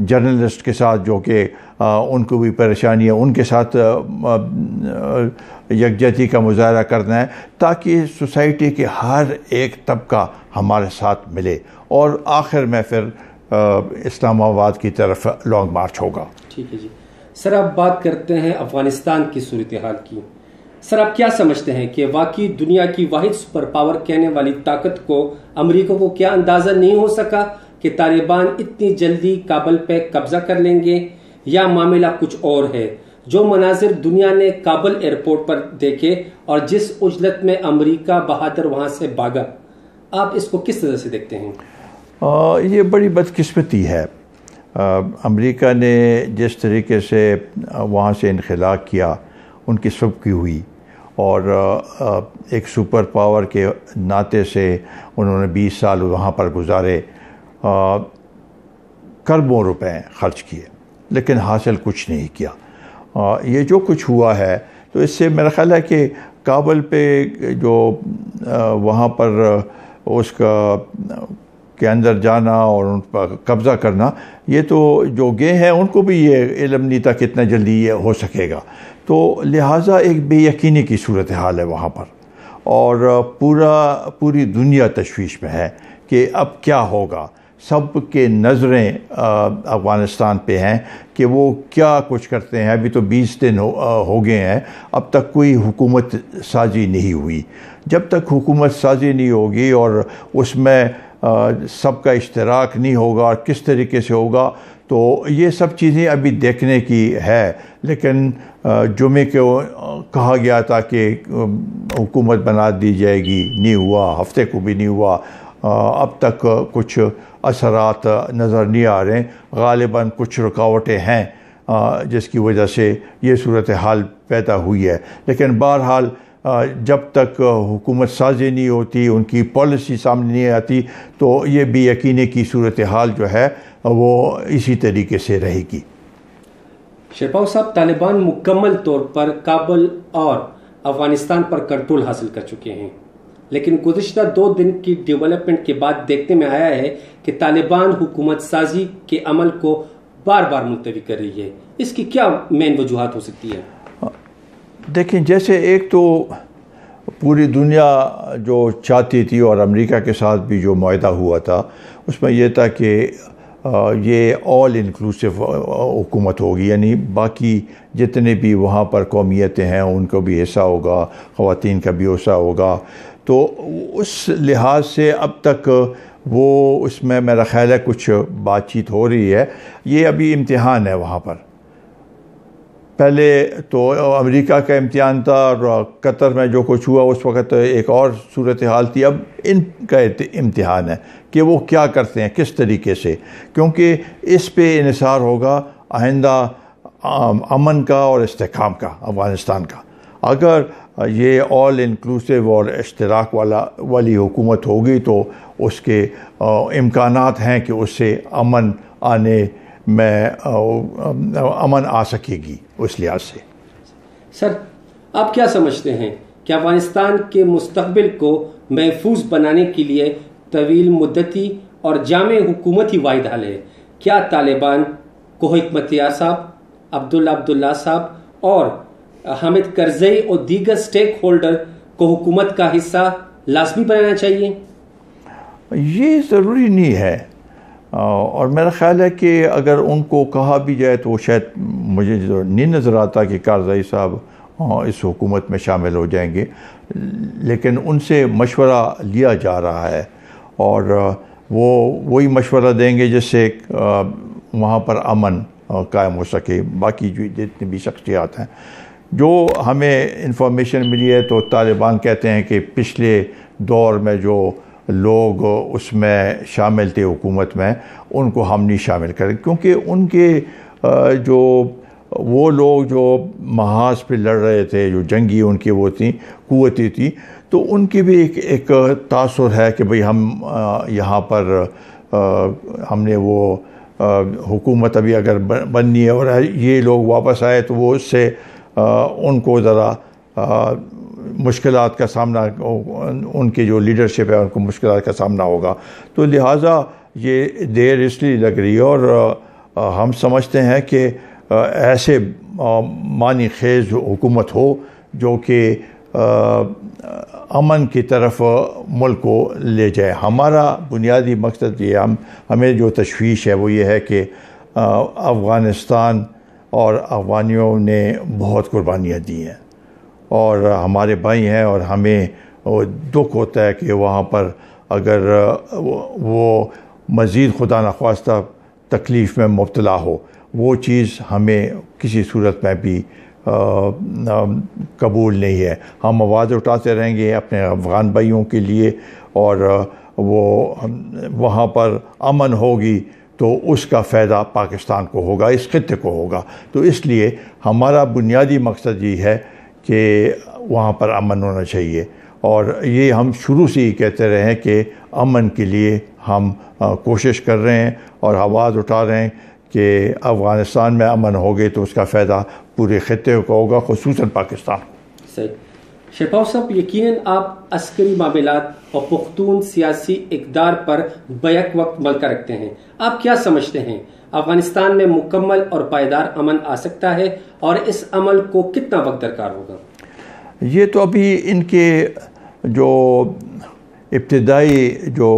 Journalist کے ساتھ جو کہ ان کو بھی پریشانی ہے، ان کے ساتھ یکجہتی کا مظاہرہ کرنا ہے، تاکہ سوسائٹی کے ہر ایک طبقہ ہمارے ساتھ ملے، اور آخر میں پھر اسلام آباد کی طرف لانگ مارچ ہوگا۔ ٹھیک ہے جی سر، آپ بات کرتے ہیں افغانستان کی صورتحال کی۔ سر آپ کیا سمجھتے ہیں کہ واقعی دنیا کی واحد سپر پاور کہنے والی طاقت کو امریکہ کو کیا اندازہ نہیں ہو سکا کہ طالبان اتنی جلدی کابل پہ قبضہ کر لیں گے، یا معاملہ کچھ اور ہے؟ جو مناظر دنیا نے کابل ایئرپورٹ پر دیکھے اور جس عجلت میں امریکہ بہادر وہاں سے بھاگا، آپ اس کو کس طرح سے دیکھتے ہیں؟ یہ بڑی بدقسمتی ہے۔ امریکہ نے جس طریقے سے وہاں سے انخلا کیا، ان کی سبکی ہوئی، اور ایک سپر پاور کے ناطے سے انہوں نے 20 سال وہاں پر گزارے، کروڑوں روپے خرچ کیے، لیکن حاصل کچھ نہیں کیا۔ یہ جو کچھ ہوا ہے، تو اس سے میرا خیال ہے کہ کابل پہ جو وہاں پر اس کا کے اندر جانا اور ان پر قبضہ کرنا، یہ تو جو گئے ہیں ان کو بھی یہ علم نہیں تھا کتنا جلدی یہ ہو سکے گا، تو لہٰذا ایک بے یقینی کی صورتحال ہے وہاں پر، اور پوری دنیا تشویش میں ہے کہ اب کیا ہوگا۔ سب کے نظریں افغانستان پہ ہیں کہ وہ کیا کچھ کرتے ہیں۔ ابھی تو 20 دن ہو گئے ہیں، اب تک کوئی حکومت سازی نہیں ہوئی۔ جب تک حکومت سازی نہیں ہوگی اور اس میں سب کا اشتراک نہیں ہوگا اور کس طریقے سے ہوگا، تو یہ سب چیزیں ابھی دیکھنے کی ہے۔ لیکن جمعے کو کہا گیا تھا کہ حکومت بنا دی جائے گی، نہیں ہوا، ہفتے کو بھی نہیں ہوا، اب تک کچھ اثرات نظر نہیں آ رہے ہیں۔ غالباً کچھ رکاوٹیں ہیں جس کی وجہ سے یہ صورتحال پیدا ہوئی ہے، لیکن بہرحال جب تک حکومت سازی نہیں ہوتی، ان کی پالیسی سامنے نہیں آتی، تو یہ بے یقینی کی صورتحال جو ہے وہ اسی طریقے سے رہے گی۔ شیرپاؤ صاحب، طالبان مکمل طور پر کابل اور افغانستان پر کنٹرول حاصل کر چکے ہیں، لیکن گزشتہ 2 دن کی ڈیولپمنٹ کے بعد دیکھنے میں آیا ہے کہ طالبان حکومت سازی کے عمل کو بار بار ملتوی کر رہی ہے۔ اس کی کیا مین وجوہات ہو سکتی ہے؟ دیکھیں، جیسے ایک تو پوری دنیا جو چاہتی تھی، اور امریکہ کے ساتھ بھی جو معاہدہ ہوا تھا، اس میں یہ تھا کہ یہ آل انکلوسیو حکومت ہوگی، یعنی باقی جتنے بھی وہاں پر قومیتیں ہیں ان کو بھی حصہ ہوگا، خواتین کا بھی حصہ ہوگا۔ تو اس لحاظ سے اب تک وہ اس میں میرا خیال ہے کچھ بات چیت ہو رہی ہے۔ یہ ابھی امتحان ہے وہاں پر۔ پہلے تو امریکہ کا امتحان تھا، اور قطر میں جو کچھ ہوا اس وقت ایک اور صورتحال تھی۔ اب ان کا امتحان ہے کہ وہ کیا کرتے ہیں، کس طریقے سے، کیونکہ اس پہ انحصار ہوگا آئندہ امن کا اور استحکام کا افغانستان کا۔ اگر یہ آل انکلوسیو اور اشتراک والی حکومت ہوگی تو اس کے امکانات ہیں کہ اس سے امن آنے میں امن آ سکے گی اس لحاظ سے۔ سر، آپ کیا سمجھتے ہیں کہ افغانستان کے مستقبل کو محفوظ بنانے کے لیے طویل مدتی اور جامع حکومت ہی واحد حل ہے؟ کیا طالبان کو حکمت یار صاحب، عبداللہ صاحب اور حامد کرزئی اور دیگر سٹیک ہولڈر کو حکومت کا حصہ لازمی بنانا چاہیے؟ یہ ضروری نہیں ہے، اور میرا خیال ہے کہ اگر ان کو کہا بھی جائے تو شاید مجھے نہیں نظر آتا کہ کرزئی صاحب اس حکومت میں شامل ہو جائیں گے، لیکن ان سے مشورہ لیا جا رہا ہے، اور وہ وہی مشورہ دیں گے جس سے وہاں پر امن قائم ہو سکے۔ باقی جو جتنی بھی شخصیات ہیں، جو ہمیں انفارمیشن ملی ہے تو طالبان کہتے ہیں کہ پچھلے دور میں جو لوگ اس میں شامل تھے حکومت میں، ان کو ہم نہیں شامل کریں، کیونکہ ان کے جو وہ لوگ جو محاذ پہ لڑ رہے تھے، جو جنگی ان کی وہ تھیں، قوتیں تھیں، تو ان کی بھی ایک تاثر ہے کہ بھئی ہم یہاں پر ہم نے وہ حکومت ابھی اگر بننی ہے اور یہ لوگ واپس آئے تو وہ اس سے ان کو ذرا مشکلات کا سامنا، ان کی جو لیڈرشپ ہے ان کو مشکلات کا سامنا ہوگا، تو لہٰذا یہ دیر اس لیے لگ رہی ہے۔ اور ہم سمجھتے ہیں کہ ایسے معنی خیز حکومت ہو جو کہ امن کی طرف ملک کو لے جائے. ہمارا بنیادی مقصد یہ ہمیں جو تشویش ہے وہ یہ ہے کہ افغانستان اور افغانیوں نے بہت قربانیاں دی ہیں اور ہمارے بھائی ہیں, اور ہمیں دکھ ہوتا ہے کہ وہاں پر اگر وہ مزید خدا نخواستہ تکلیف میں مبتلا ہو, وہ چیز ہمیں کسی صورت میں بھی قبول نہیں ہے. ہم آواز اٹھاتے رہیں گے اپنے افغان بھائیوں کے لیے, اور وہ وہاں پر امن ہوگی تو اس کا فائدہ پاکستان کو ہوگا, اس خطے کو ہوگا. تو اس لیے ہمارا بنیادی مقصد یہ ہے کہ وہاں پر امن ہونا چاہیے, اور یہ ہم شروع سے ہی کہتے رہے ہیں کہ امن کے لیے ہم کوشش کر رہے ہیں اور آواز اٹھا رہے ہیں کہ افغانستان میں امن ہوگے تو اس کا فائدہ پورے خطے کو ہوگا, خصوصاً پاکستان. صحیح. شیرپاؤ صاحب, یقیناً آپ عسکری معاملات اور پختون سیاسی اقدار پر بیک وقت ملکہ رکھتے ہیں. آپ کیا سمجھتے ہیں افغانستان میں مکمل اور پائیدار امن آ سکتا ہے, اور اس عمل کو کتنا وقت درکار ہوگا؟ یہ تو ابھی ان کے جو ابتدائی جو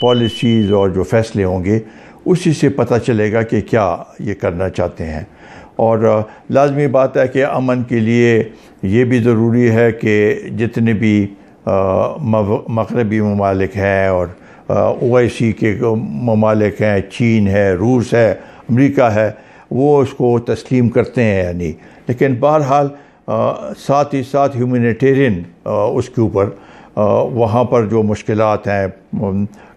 پالیسیز اور جو فیصلے ہوں گے اسی سے پتہ چلے گا کہ کیا یہ کرنا چاہتے ہیں. اور لازمی بات ہے کہ امن کے لیے یہ بھی ضروری ہے کہ جتنے بھی مغربی ممالک ہیں اور OIC کے ممالک ہیں, چین ہے, روس ہے, امریکہ ہے, وہ اس کو تسلیم کرتے ہیں یعنی. لیکن بہرحال ساتھ ہی ساتھ ہیومینیٹیرین اس کے اوپر وہاں پر جو مشکلات ہیں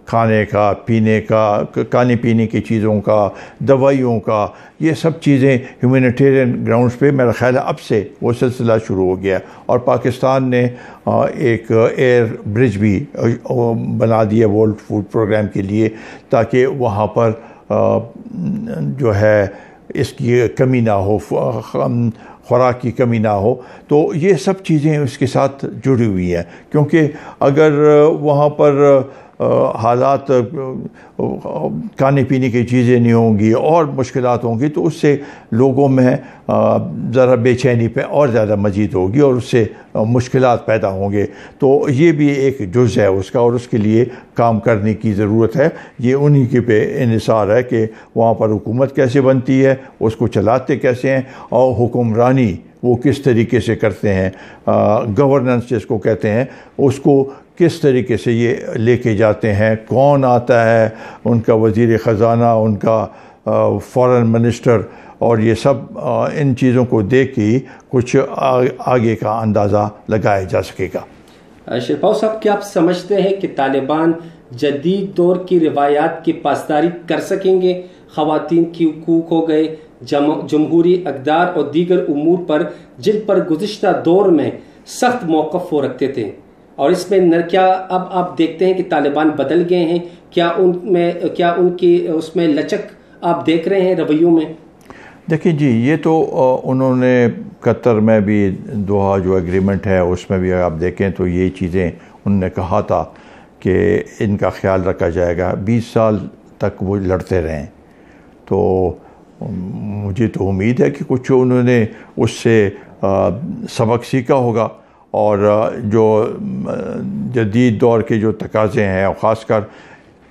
کھانے کا, پینے کا, کھانے پینے کی چیزوں کا, دوائیوں کا, یہ سب چیزیں ہیومینیٹیرین گراؤنڈز پہ میرا خیال ہے اب سے وہ سلسلہ شروع ہو گیا. اور پاکستان نے ایک ایئر برج بھی بنا دیا ورلڈ فوڈ پروگرام کے لیے, تاکہ وہاں پر جو ہے اس کی کمی نہ ہو, خوراک کی کمی نہ ہو. تو یہ سب چیزیں اس کے ساتھ جڑی ہوئی ہیں, کیونکہ اگر وہاں پر حالات کھانے پینے کی چیزیں نہیں ہوں گی اور مشکلات ہوں گی تو اس سے لوگوں میں ذرا بے چینی پہ اور زیادہ مزید ہوگی اور اس سے مشکلات پیدا ہوں گے. تو یہ بھی ایک جز ہے اس کا, اور اس کے لیے کام کرنے کی ضرورت ہے. یہ انہی کے پہ انحصار ہے کہ وہاں پر حکومت کیسے بنتی ہے, اس کو چلاتے کیسے ہیں, اور حکمرانی وہ کس طریقے سے کرتے ہیں, گورننس جس کو کہتے ہیں, اس کو کس طریقے سے یہ لے کے جاتے ہیں, کون آتا ہے ان کا وزیر خزانہ, ان کا فارن منسٹر, اور یہ سب ان چیزوں کو دیکھ کے کچھ آگے کا اندازہ لگایا جا سکے گا. شیرپاؤ صاحب, کیا آپ سمجھتے ہیں کہ طالبان جدید دور کی روایات کی پاسداری کر سکیں گے؟ خواتین کی حقوق ہو گئے, جمہوری اقدار اور دیگر امور پر جن پر گزشتہ دور میں سخت موقف وہ رکھتے تھے, اور اس میں کیا اب آپ دیکھتے ہیں کہ طالبان بدل گئے ہیں؟ کیا ان کی اس میں لچک آپ دیکھ رہے ہیں رویوں میں؟ دیکھیں جی, یہ تو انہوں نے قطر میں بھی دوحہ جو ایگریمنٹ ہے اس میں بھی آپ دیکھیں تو یہ چیزیں انہوں نے کہا تھا کہ ان کا خیال رکھا جائے گا. 20 سال تک وہ لڑتے رہیں, تو مجھے تو امید ہے کہ کچھ انہوں نے اس سے سبق سیکھا ہوگا, اور جو جدید دور کے جو تقاضے ہیں, اور خاص کر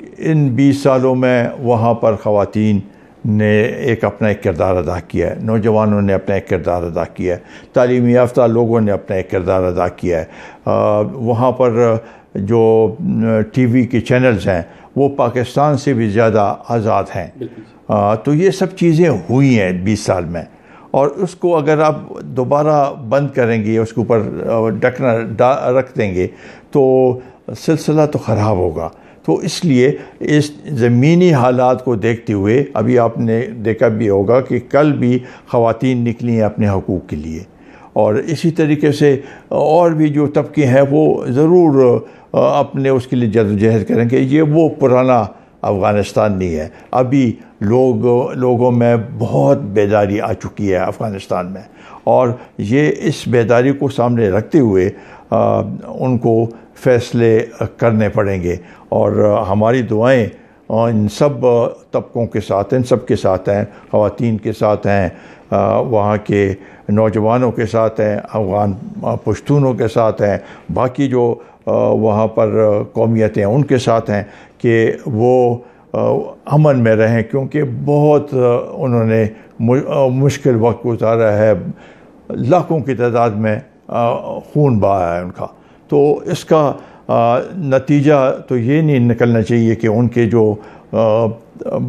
ان 20 سالوں میں وہاں پر خواتین نے اپنا ایک کردار ادا کیا ہے, نوجوانوں نے اپنا ایک کردار ادا کیا ہے, تعلیم یافتہ لوگوں نے اپنا ایک کردار ادا کیا ہے. وہاں پر جو ٹی وی کے چینلز ہیں وہ پاکستان سے بھی زیادہ آزاد ہیں. تو یہ سب چیزیں ہوئی ہیں 20 سال میں, اور اس کو اگر آپ دوبارہ بند کریں گے, اس کے اوپر ڈھکنا رکھ دیں گے تو سلسلہ تو خراب ہوگا. تو اس لیے اس زمینی حالات کو دیکھتے ہوئے ابھی آپ نے دیکھا بھی ہوگا کہ کل بھی خواتین نکلی ہیں اپنے حقوق کے لیے, اور اسی طریقے سے اور بھی جو طبقے ہیں وہ ضرور اپنے اس کے لیے جدوجہد کریں گے. یہ وہ پرانا افغانستان نہیں ہے. ابھی لوگوں میں بہت بیداری آ چکی ہے افغانستان میں, اور یہ اس بیداری کو سامنے رکھتے ہوئے ان کو فیصلے کرنے پڑیں گے. اور ہماری دعائیں ان سب طبقوں کے ساتھ، ان سب کے ساتھ ہیں، خواتین کے ساتھ ہیں، وہاں کے نوجوانوں کے ساتھ ہیں، افغان پشتونوں کے ساتھ ہیں، باقی جو وہاں پر قومیتیں ہیں ان کے ساتھ ہیں کہ وہ امن میں رہیں، کیونکہ بہت انہوں نے مشکل وقت گزارا ہے، لاکھوں کی تعداد میں خون بہایا ہے ان کا۔ تو اس کا نتیجہ تو یہ نہیں نکلنا چاہیے کہ ان کے جو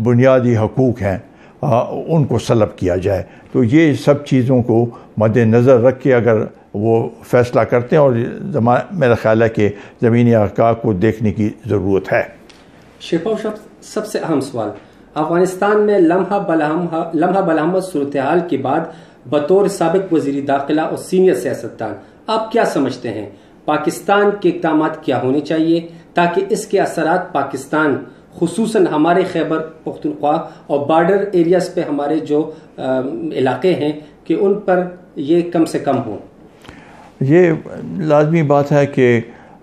بنیادی حقوق ہیں ان کو سلب کیا جائے۔ تو یہ سب چیزوں کو مد نظر رکھ کے اگر وہ فیصلہ کرتے ہیں، اور میرا خیال ہے کہ زمینی حقائق کو دیکھنے کی ضرورت ہے۔ شیپاؤ صاحب، سب سے اہم سوال، افغانستان میں لمحہ بلحمہ صورتحال کے بعد بطور سابق وزیر داخلہ اور سینئر سیاستدان آپ کیا سمجھتے ہیں پاکستان کے اقدامات کیا ہونے چاہیے تاکہ اس کے اثرات پاکستان، خصوصاً ہمارے خیبر پختونخوا اور بارڈر ایریاز پہ ہمارے جو علاقے ہیں کہ ان پر یہ کم سے کم ہوں؟ یہ لازمی بات ہے کہ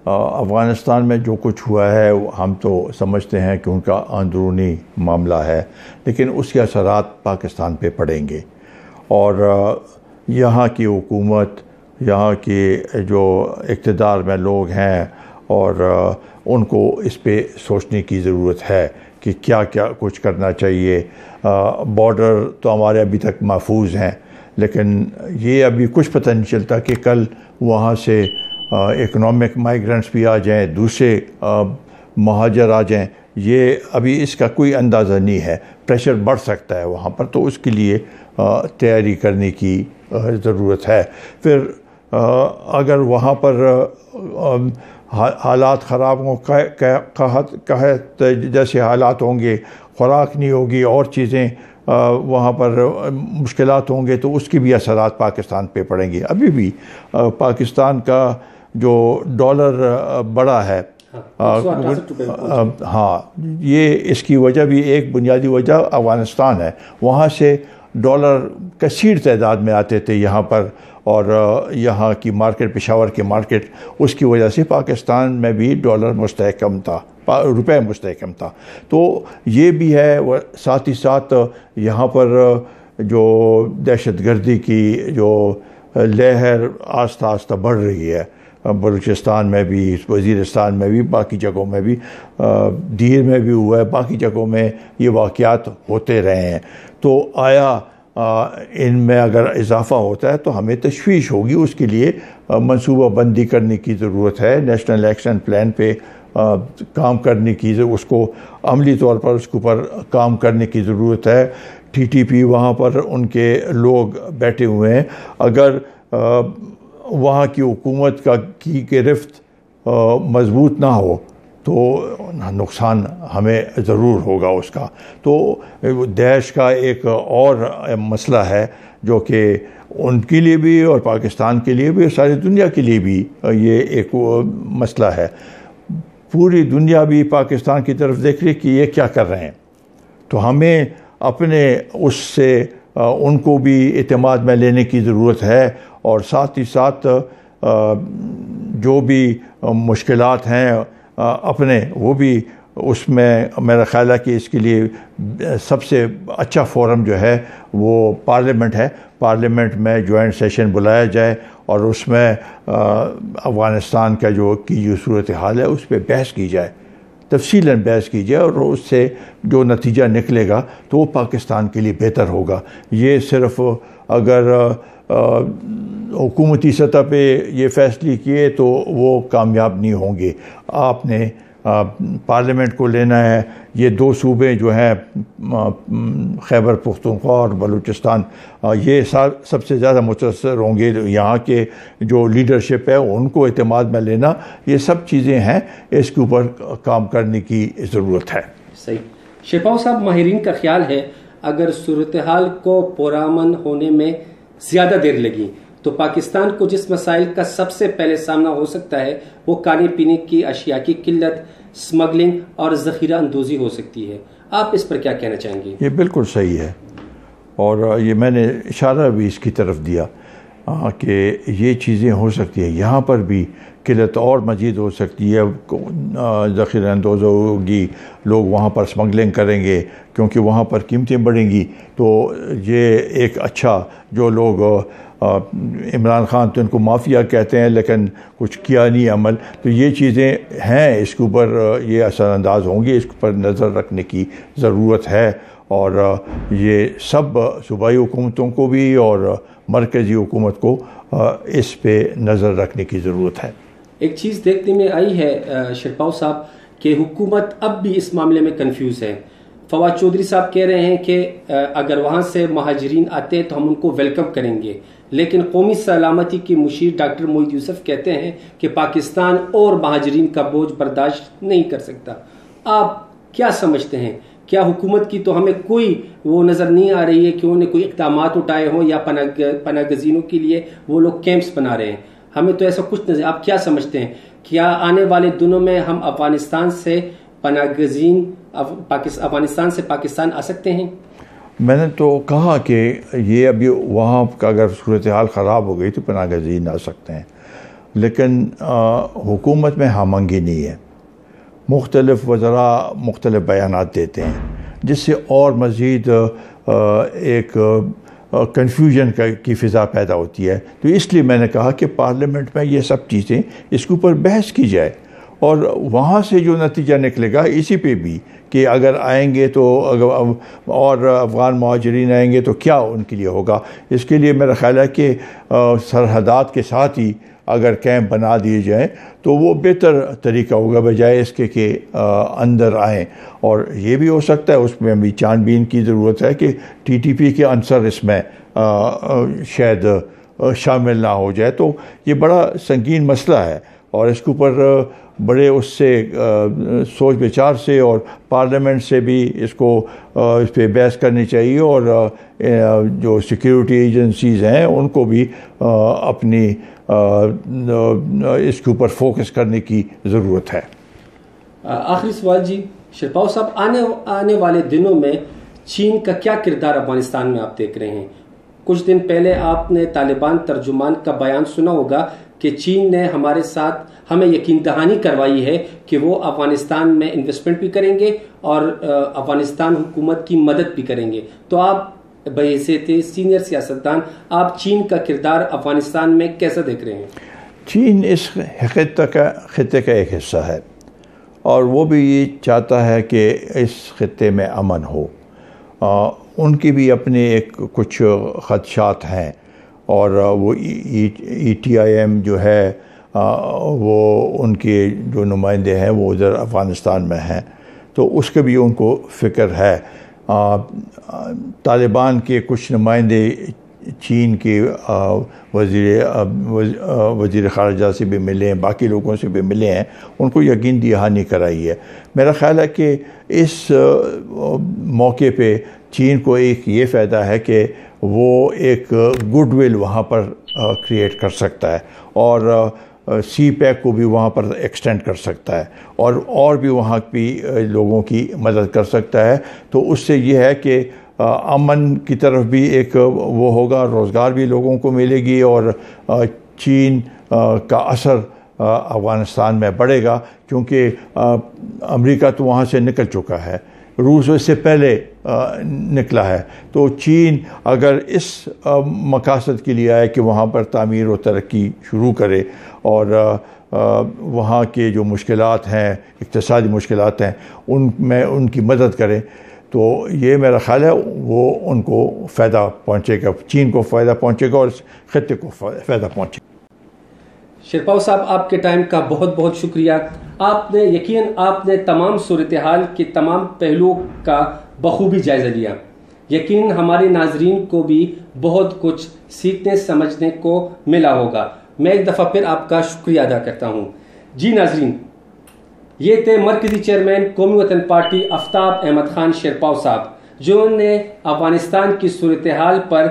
افغانستان میں جو کچھ ہوا ہے ہم تو سمجھتے ہیں کہ ان کا اندرونی معاملہ ہے، لیکن اس کے اثرات پاکستان پہ پڑیں گے، اور یہاں کی حکومت، یہاں کے جو اقتدار میں لوگ ہیں، اور ان کو اس پہ سوچنے کی ضرورت ہے کہ کیا کیا کچھ کرنا چاہیے۔ بارڈر تو ہمارے ابھی تک محفوظ ہیں، لیکن یہ ابھی کچھ پتہ نہیں چلتا کہ کل وہاں سے اکنامک مائیگرنٹس بھی آ جائیں، دوسرے مہاجر آ جائیں، یہ ابھی اس کا کوئی اندازہ نہیں ہے، پریشر بڑھ سکتا ہے وہاں پر، تو اس کے لیے تیاری کرنے کی ضرورت ہے۔ پھر اگر وہاں پر حالات خراب ہوں، قحط جیسے حالات ہوں گے، خوراک نہیں ہوگی، اور چیزیں وہاں پر مشکلات ہوں گے، تو اس کی بھی اثرات پاکستان پہ پڑیں گے۔ ابھی بھی پاکستان کا جو ڈالر بڑا ہے، ہاں، یہ اس کی وجہ بھی ایک بنیادی وجہ افغانستان ہے۔ وہاں سے ڈالر کثیر تعداد میں آتے تھے یہاں پر، اور یہاں کی مارکیٹ، پشاور کی مارکیٹ، اس کی وجہ سے پاکستان میں بھی ڈالر مستحکم تھا، روپے مستحکم تھا۔ تو یہ بھی ہے، ساتھ ہی ساتھ یہاں پر جو دہشت گردی کی جو لہر آہستہ آہستہ بڑھ رہی ہے، بلوچستان میں بھی، وزیرستان میں بھی، باقی جگہوں میں بھی، دیر میں بھی ہوا ہے، باقی جگہوں میں یہ واقعات ہوتے رہے ہیں۔ تو آیا ان میں اگر اضافہ ہوتا ہے تو ہمیں تشویش ہوگی، اس کے لیے منصوبہ بندی کرنے کی ضرورت ہے، نیشنل ایکشن پلان پہ کام کرنے کی، اس کو عملی طور پر اس کے اوپر کام کرنے کی ضرورت ہے۔ ٹی ٹی پی وہاں پر ان کے لوگ بیٹھے ہوئے ہیں، اگر وہاں کی حکومت کی گرفت مضبوط نہ ہو تو نقصان ہمیں ضرور ہوگا اس کا۔ تو داعش کا ایک اور مسئلہ ہے جو کہ ان کے لیے بھی اور پاکستان کے لیے بھی اور ساری دنیا کے لیے بھی یہ ایک مسئلہ ہے۔ پوری دنیا بھی پاکستان کی طرف دیکھ رہی کہ یہ کیا کر رہے ہیں، تو ہمیں اپنے اس سے ان کو بھی اعتماد میں لینے کی ضرورت ہے، اور ساتھ ہی ساتھ جو بھی مشکلات ہیں اپنے، وہ بھی اس میں میرا خیال ہے کہ اس کے لیے سب سے اچھا فورم جو ہے وہ پارلیمنٹ ہے۔ پارلیمنٹ میں جوائنٹ سیشن بلایا جائے اور اس میں افغانستان کا جو صورتحال ہے اس پہ بحث کی جائے، تفصیلاً بحث کی جائے، اور اس سے جو نتیجہ نکلے گا تو وہ پاکستان کے لیے بہتر ہوگا۔ یہ صرف اگر حکومتی سطح پہ یہ فیصلے کیے تو وہ کامیاب نہیں ہوں گے۔ آپ نے پارلیمنٹ کو لینا ہے۔ یہ دو صوبے جو ہیں خیبر پختونخوا اور بلوچستان، یہ سب سے زیادہ متاثر ہوں گے۔ یہاں کے جو لیڈرشپ ہے ان کو اعتماد میں لینا، یہ سب چیزیں ہیں، اس کے اوپر کام کرنے کی ضرورت ہے۔ صحیح۔ شیپاؤ صاحب، ماہرین کا خیال ہے اگر صورتحال کو پرامن ہونے میں زیادہ دیر لگی تو پاکستان کو جس مسائل کا سب سے پہلے سامنا ہو سکتا ہے وہ کھانے پینے کی اشیاء کی قلت، اسمگلنگ اور ذخیرہ اندوزی ہو سکتی ہے۔ آپ اس پر کیا کہنا چاہیں گے؟ یہ بالکل صحیح ہے، اور یہ میں نے اشارہ بھی اس کی طرف دیا کہ یہ چیزیں ہو سکتی ہیں. یہاں پر بھی قلت اور مزید ہو سکتی ہے, ذخیرہ اندوز ہوگی, لوگ وہاں پر اسمگلنگ کریں گے کیونکہ وہاں پر قیمتیں بڑھیں گی. تو یہ ایک اچھا, جو لوگ عمران خان تو ان کو مافیا کہتے ہیں لیکن کچھ کیا نہیں عمل, تو یہ چیزیں ہیں, اس کے اوپر یہ اثر انداز ہوں گی, اس پر نظر رکھنے کی ضرورت ہے. اور یہ سب صوبائی حکومتوں کو بھی اور مرکزی حکومت کو اس پہ نظر رکھنے کی ضرورت ہے. ایک چیز دیکھنے میں آئی ہے شیرپاؤ صاحب کہ حکومت اب بھی اس معاملے میں کنفیوز ہے. فواد چودھری صاحب کہہ رہے ہیں کہ اگر وہاں سے مہاجرین آتے ہیں تو ہم ان کو ویلکم کریں گے, لیکن قومی سلامتی کے مشیر ڈاکٹر موحد یوسف کہتے ہیں کہ پاکستان اور مہاجرین کا بوجھ برداشت نہیں کر سکتا. آپ کیا سمجھتے ہیں, کیا حکومت کی تو ہمیں کوئی وہ نظر نہیں آ رہی ہے کہ انہوں نے کوئی اقدامات اٹھائے ہوں یا پناہ گزینوں کے لیے وہ لوگ کیمپس بنا رہے ہیں؟ ہمیں تو ایسا کچھ نظر. آپ کیا سمجھتے ہیں, کیا آنے والے دنوں میں ہم افغانستان سے پناہ گزین افغانستان سے پاکستان آ سکتے ہیں؟ میں نے تو کہا کہ یہ ابھی وہاں کا اگر صورتحال خراب ہو گئی تو پناہ گزین آ سکتے ہیں, لیکن حکومت میں ہم آہنگی نہیں ہے. مختلف وزراء مختلف بیانات دیتے ہیں جس سے اور مزید ایک کنفیوژن کی فضا پیدا ہوتی ہے. تو اس لیے میں نے کہا کہ پارلیمنٹ میں یہ سب چیزیں اس کے اوپر بحث کی جائے, اور وہاں سے جو نتیجہ نکلے گا اسی پہ بھی کہ اگر آئیں گے تو اور افغان مہاجرین آئیں گے تو کیا ان کے لیے ہوگا. اس کے لیے میرا خیال ہے کہ سرحدات کے ساتھ ہی اگر کیمپ بنا دیے جائیں تو وہ بہتر طریقہ ہوگا بجائے اس کے کہ اندر آئیں. اور یہ بھی ہو سکتا ہے, اس میں بھی چھان بین کی ضرورت ہے کہ ٹی ٹی پی کے عنصر اس میں شاید شامل نہ ہو جائے. تو یہ بڑا سنگین مسئلہ ہے اور اس کے اوپر بڑے اس سے سوچ بچار سے اور پارلیمنٹ سے بھی اس پہ بحث کرنی چاہیے, اور جو سیکیورٹی ایجنسیز ہیں ان کو بھی اپنی اس کے اوپر فوکس کرنے کی ضرورت ہے. آخری سوال جی شیرپاؤ صاحب, آنے والے دنوں میں چین کا کیا کردار افغانستان میں آپ دیکھ رہے ہیں؟ کچھ دن پہلے آپ نے طالبان ترجمان کا بیان سنا ہوگا کہ چین نے ہمارے ساتھ ہمیں یقین دہانی کروائی ہے کہ وہ افغانستان میں انویسٹمنٹ بھی کریں گے اور افغانستان حکومت کی مدد بھی کریں گے. تو آپ بحیثیت سینئر سیاستدان, آپ چین کا کردار افغانستان میں کیسا دیکھ رہے ہیں؟ چین اس خطے کا ایک حصہ ہے اور وہ بھی یہ چاہتا ہے کہ اس خطے میں امن ہو. ان کی بھی اپنے ایک کچھ خدشات ہیں, اور وہ ای ٹی آئی ایم جو ہے وہ ان کے جو نمائندے ہیں وہ ادھر افغانستان میں ہیں, تو اس کے بھی ان کو فکر ہے. طالبان کے کچھ نمائندے چین کے وزیر خارجہ سے بھی ملے ہیں, باقی لوگوں سے بھی ملے ہیں, ان کو یقین دہانی کرائی ہے. میرا خیال ہے کہ اس موقع پہ چین کو ایک یہ فائدہ ہے کہ وہ ایک گڈ ول وہاں پر کریٹ کر سکتا ہے, اور سی پیک کو بھی وہاں پر ایکسٹینڈ کر سکتا ہے, اور بھی وہاں بھی لوگوں کی مدد کر سکتا ہے. تو اس سے یہ ہے کہ امن کی طرف بھی ایک وہ ہوگا, روزگار بھی لوگوں کو ملے گی, اور چین کا اثر افغانستان میں بڑھے گا, کیونکہ امریکہ تو وہاں سے نکل چکا ہے, روس اس سے پہلے نکلا ہے. تو چین اگر اس مقاصد کے لیے آئے کہ وہاں پر تعمیر و ترقی شروع کرے اور وہاں کے جو مشکلات ہیں, اقتصادی مشکلات ہیں, ان میں ان کی مدد کرے, تو یہ میرا خیال ہے وہ ان کو فائدہ پہنچے گا, چین کو فائدہ پہنچے گا اور اس خطے کو فائدہ پہنچے گا. شیرپاؤ صاحب, آپ کے ٹائم کا بہت بہت شکریہ. آپ نے تمام صورتحال کے تمام پہلوؤں کا بخوبی جائزہ لیا. یقین ہمارے ناظرین کو بھی بہت کچھ سیکھنے سمجھنے کو ملا ہوگا. میں ایک دفعہ پھر آپ کا شکریہ ادا کرتا ہوں. جی ناظرین, یہ تھے مرکزی چیئرمین قومی وطن پارٹی آفتاب احمد خان شیرپاؤ صاحب, جنہوں نے افغانستان کی صورتحال پر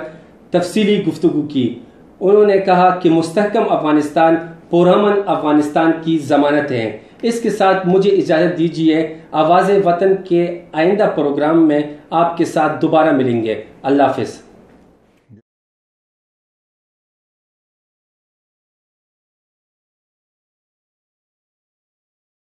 تفصیلی گفتگو کی. انہوں نے کہا کہ مستحکم افغانستان پرامن افغانستان کی ضمانت ہے. اس کے ساتھ مجھے اجازت دیجیے. آواز وطن کے آئندہ پروگرام میں آپ کے ساتھ دوبارہ ملیں گے. اللہ حافظ.